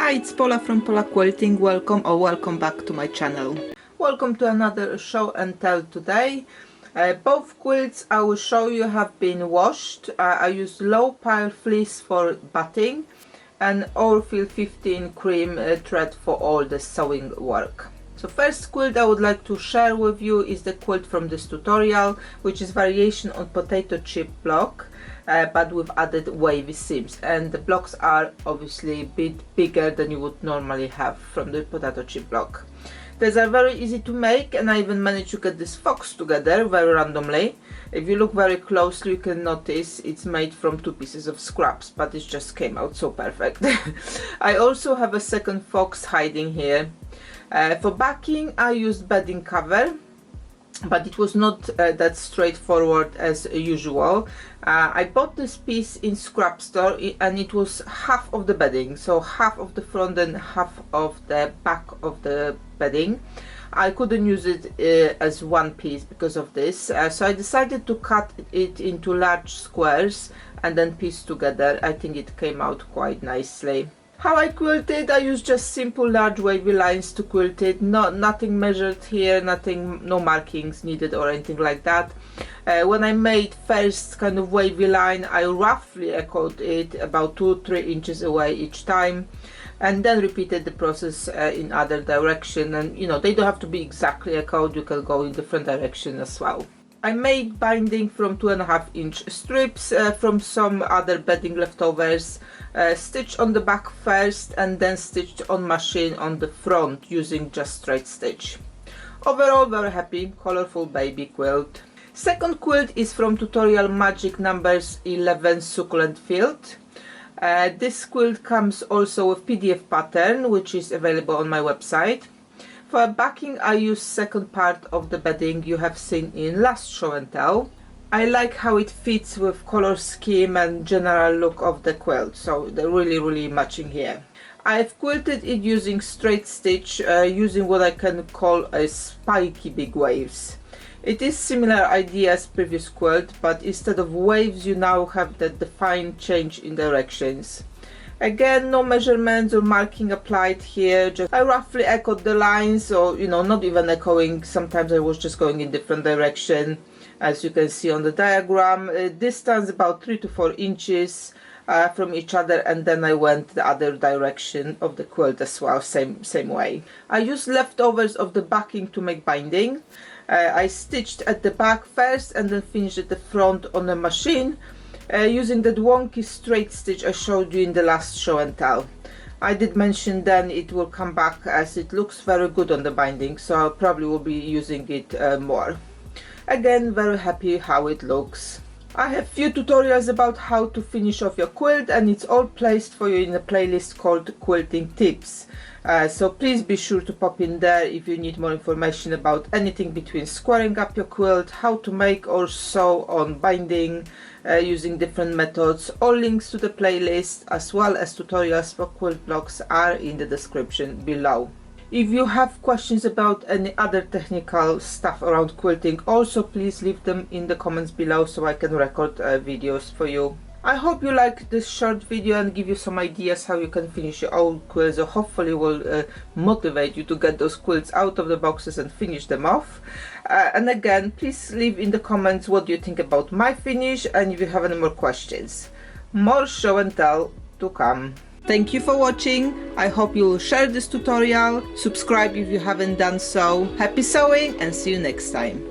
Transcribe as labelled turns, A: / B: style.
A: Hi, it's Paula from Paula Quilting. Welcome back to my channel. Welcome to another show and tell today. Both quilts I will show you have been washed. I used low pile fleece for batting and Orfil 15 cream thread for all the sewing work. So first quilt I would like to share with you is the quilt from this tutorial, which is variation on potato chip block, but with added wavy seams, and the blocks are obviously a bit bigger than you would normally have from the potato chip block. These are very easy to make, and I even managed to get this fox together very randomly. If you look very closely, you can notice it's made from two pieces of scraps, but it just came out so perfect. I also have a second fox hiding here. For backing I used bedding cover, but it was not that straightforward as usual. I bought this piece in scrap store and it was half of the bedding, so half of the front and half of the back of the bedding. I couldn't use it as one piece because of this, so I decided to cut it into large squares and then piece together. I think it came out quite nicely. How I quilted, I used just simple large wavy lines to quilt it. Nothing measured here, no markings needed or anything like that. When I made first kind of wavy line, I roughly echoed it about 2-3 inches away each time, and then repeated the process in other direction. And you know, they don't have to be exactly echoed, you can go in different direction as well. I made binding from 2.5-inch strips from some other bedding leftovers, stitched on the back first and then stitched on machine on the front using just straight stitch. Overall very happy, colorful baby quilt. Second quilt is from tutorial Magic numbers 11 succulent field. This quilt comes also with PDF pattern, which is available on my website. For backing I use second part of the bedding you have seen in last show and tell. I like how it fits with color scheme and general look of the quilt, so they're really matching here. I've quilted it using straight stitch, using what I can call a spiky big waves. It is similar idea as previous quilt, but instead of waves you now have the defined change in directions. Again, no measurements or marking applied here, just I roughly echoed the lines, or you know, not even echoing, sometimes I was just going in different direction. As you can see on the diagram, distance about 3 to 4 inches from each other, and then I went the other direction of the quilt as well, same way. I used leftovers of the backing to make binding. I stitched at the back first and then finished at the front on the machine, using that wonky straight stitch I showed you in the last show and tell. I did mention then it will come back as it looks very good on the binding, so I probably will be using it more. Again, very happy how it looks. I have few tutorials about how to finish off your quilt, and it's all placed for you in a playlist called Quilting Tips. So please be sure to pop in there if you need more information about anything between squaring up your quilt, how to make or sew on binding using different methods. All links to the playlist as well as tutorials for quilt blocks are in the description below. If you have questions about any other technical stuff around quilting, also please leave them in the comments below so I can record videos for you. I hope you like this short video and give you some ideas how you can finish your own quilts, or hopefully will motivate you to get those quilts out of the boxes and finish them off. And again, please leave in the comments what you think about my finish, and if you have any more questions. More show and tell to come. Thank you for watching. I hope you will share this tutorial, subscribe if you haven't done so. Happy sewing and see you next time.